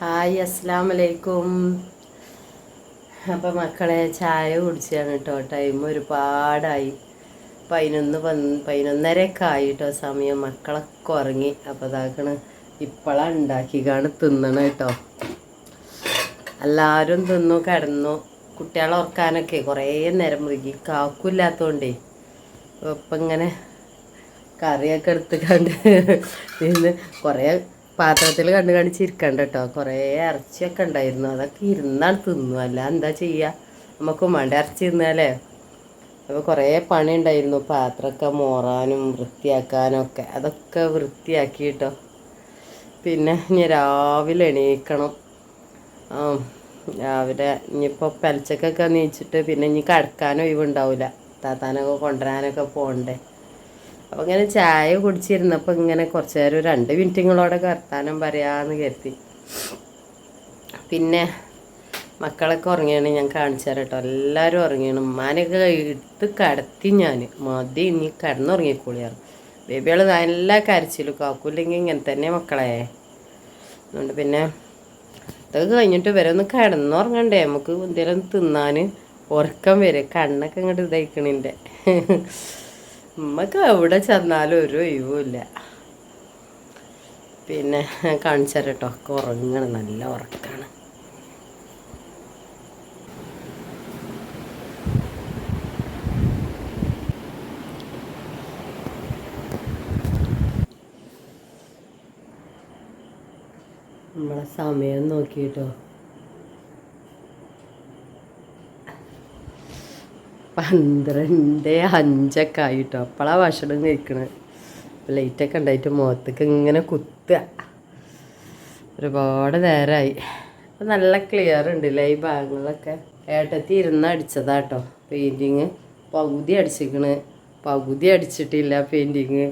Hi അസ്സലാമലൈക്കും. അപ്പോൾ മക്കളെ ചായ കുടിച്ചാണ് കേട്ടോ. ടൈം ഒരുപാടായി, 11:30ഒക്കെ ആയി കേട്ടോ സമയം. മക്കളൊക്കെ ഉറങ്ങി. അപ്പോൾ ഇതാക്കണ് ഇപ്പോഴാണ് ഉണ്ടാക്കിക്കാണ് തിന്നണം കേട്ടോ. എല്ലാവരും തിന്നു കിടന്നു. കുട്ടികളെ ഉറക്കാനൊക്കെ കുറേ നേരം മുഴുകി, കാക്കില്ലാത്തതുകൊണ്ടേ ഇപ്പം ഇങ്ങനെ കറിയൊക്കെ എടുത്ത് കണ്ട് ഇന്ന് കുറേ പാത്രത്തിൽ കണ്ട് കാണിച്ചിരിക്കണ്ട കേട്ടോ. കുറേ ഇറച്ചിയൊക്കെ ഉണ്ടായിരുന്നു, അതൊക്കെ ഇരുന്നാണ് തിന്നു. അല്ല എന്താ ചെയ്യുക, നമുക്ക് മണ്ട ഇറച്ചി തിന്നാലേ. അപ്പോൾ കുറേ പണി ഉണ്ടായിരുന്നു, പാത്രമൊക്കെ മോറാനും വൃത്തിയാക്കാനും ഒക്കെ. അതൊക്കെ വൃത്തിയാക്കി കേട്ടോ. പിന്നെ ഇനി രാവിലെ എണീക്കണം. രാവിലെ ഇനിയിപ്പോൾ പലിച്ചക്കൊക്കെ നീച്ചിട്ട് പിന്നെ ഇനി കിടക്കാനും ഒഴിവുണ്ടാവില്ല, താത്താനൊക്കെ കൊണ്ടുവരാനൊക്കെ പോകണ്ടേ. അപ്പോൾ ഇങ്ങനെ ചായ കുടിച്ചിരുന്നപ്പോൾ ഇങ്ങനെ കുറച്ച് നേരം 2 മിനിറ്റുകളോടെ വർത്താനം പറയാമെന്ന് കരുതി. പിന്നെ മക്കളൊക്കെ ഉറങ്ങിയാണ്, ഞാൻ കാണിച്ചു തരാം കേട്ടോ. എല്ലാവരും ഉറങ്ങിയാണ്. ഉമ്മാനെയൊക്കെ എടുത്ത് കിടത്തി ഞാൻ. മതി ഇനി കിടന്നുറങ്ങിക്കോളിയാണ്. ബേബികൾ നല്ല കരച്ചിലും, കാക്കൂല്ലെങ്കിൽ ഇങ്ങനെ തന്നെ മക്കളെ. അതുകൊണ്ട് പിന്നെ ഇതൊക്കെ കഴിഞ്ഞിട്ട് വരെ ഒന്ന് കിടന്നുറങ്ങണ്ടേ, നമുക്ക് എന്തെങ്കിലും തിന്നാൻ ഉറക്കം വരും. കണ്ണൊക്കെ ഇങ്ങോട്ട് ഇതായിക്കണിൻ്റെ. നമുക്ക് എവിടെ ചെന്നാലും ഒരു ഒഴിവുമില്ല. പിന്നെ കാണിച്ചു തരാം കേട്ടോ. ഒക്കെ ഉറങ്ങണം, നല്ല ഉറക്കാണ്. നമ്മളെ സമയം നോക്കിട്ടോ, 12:05 ആയിട്ടോ. അപ്പോഴാണ് ഭക്ഷണം കഴിക്കണത്. ലൈറ്റൊക്കെ ഉണ്ടായിട്ട് മുഖത്തേക്ക് ഇങ്ങനെ കുത്തുക. ഒരുപാട് നേരമായി. അപ്പം നല്ല ക്ലിയർ ഉണ്ടല്ലേ ഈ ഭാഗങ്ങളൊക്കെ. ഏട്ടത്തി ഇരുന്ന് അടിച്ചതാട്ടോ പെയിൻറ്റിങ്. പകുതി അടിച്ചിക്കണ്, പകുതി അടിച്ചിട്ടില്ല പെയിൻറ്റിങ്.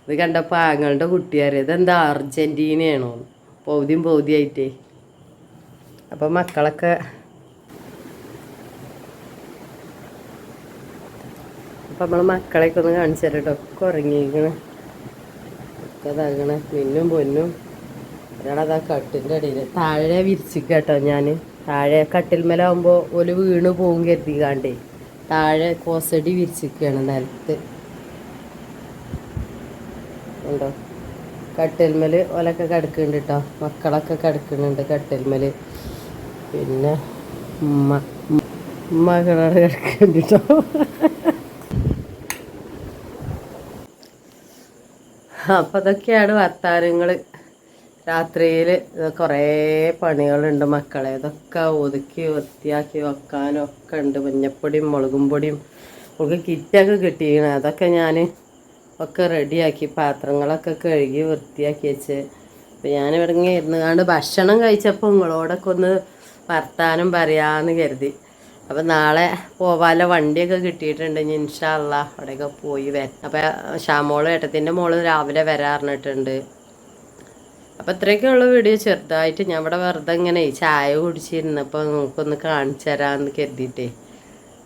ഇത് കണ്ടപ്പോൾ ആങ്ങളുടെ കുട്ടിയാരെ ഇതെന്താ അർജൻറ്റീനയാണോ പകുതിയായിട്ടേ. അപ്പം മക്കളൊക്കെ അപ്പം നമ്മൾ മക്കളെയൊക്കെ ഒന്ന് കാണിച്ചു തരാം കേട്ടോ. ഒക്കെ ഉറങ്ങിയിരിക്കണ്, ഒക്കെ ഇതാകണേ. മിന്നും പൊന്നും ഒരാളതാ കട്ടിൻ്റെ അടിയിൽ താഴെ വിരിച്ചിക്കുക കേട്ടോ. ഞാൻ താഴെ കട്ടിൽമേലാവുമ്പോൾ ഒരു വീണ് പോകും കരുതിക്കാണ്ടേ താഴെ കോസടി വിരിച്ചിക്കുകയാണ് നിലത്ത്. ഉണ്ടോ, കട്ടിൽമേൽ ഓലൊക്കെ കിടക്കുന്നുണ്ട് കേട്ടോ. മക്കളൊക്കെ കിടക്കുന്നുണ്ട് കട്ടിൽമേൽ. പിന്നെ മകളോട് കിടക്കുന്നുണ്ട് കേട്ടോ. അപ്പം അതൊക്കെയാണ് വർത്താനങ്ങൾ. രാത്രിയിൽ കുറേ പണികളുണ്ട് മക്കളെ. അതൊക്കെ ഒതുക്കി വൃത്തിയാക്കി വെക്കാനൊക്കെ ഉണ്ട്. മഞ്ഞപ്പൊടിയും മുളകും പൊടിയും ഒക്കെ കിറ്റൊക്കെ കിട്ടിയാണ്. അതൊക്കെ ഞാൻ ഒക്കെ റെഡിയാക്കി പാത്രങ്ങളൊക്കെ കഴുകി വൃത്തിയാക്കി വെച്ച്. അപ്പം ഞാനിവിടെ ഇങ്ങനെ ഇരുന്നുകൊണ്ട് ഭക്ഷണം കഴിച്ചപ്പോൾ നിങ്ങളോടൊക്കെ ഒന്ന് വർത്താനം പറയാമെന്ന് കരുതി. അപ്പം നാളെ പോവാനുള്ള വണ്ടിയൊക്കെ കിട്ടിയിട്ടുണ്ട്. ഇനി ഇൻഷാ അള്ളാ അവിടെയൊക്കെ പോയി വരാം. അപ്പം ഷാമോള് ഏട്ടത്തിൻ്റെ മോള് രാവിലെ വരാറിഞ്ഞിട്ടുണ്ട്. അപ്പം ഇത്രയൊക്കെയുള്ള വീഡിയോ ചെറുതായിട്ട് ഞാൻ ഇവിടെ വെറുതെ ഇങ്ങനെ ചായ കുടിച്ചിരുന്നപ്പോൾ നിങ്ങൾക്കൊന്ന് കാണിച്ചു തരാമെന്ന് കരുതിയിട്ടേ.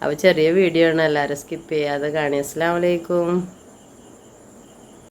അപ്പോൾ ചെറിയ വീഡിയോ ആണ്, എല്ലാവരും സ്കിപ്പ് ചെയ്യാതെ കാണി. അസ്സലാമു അലൈക്കും.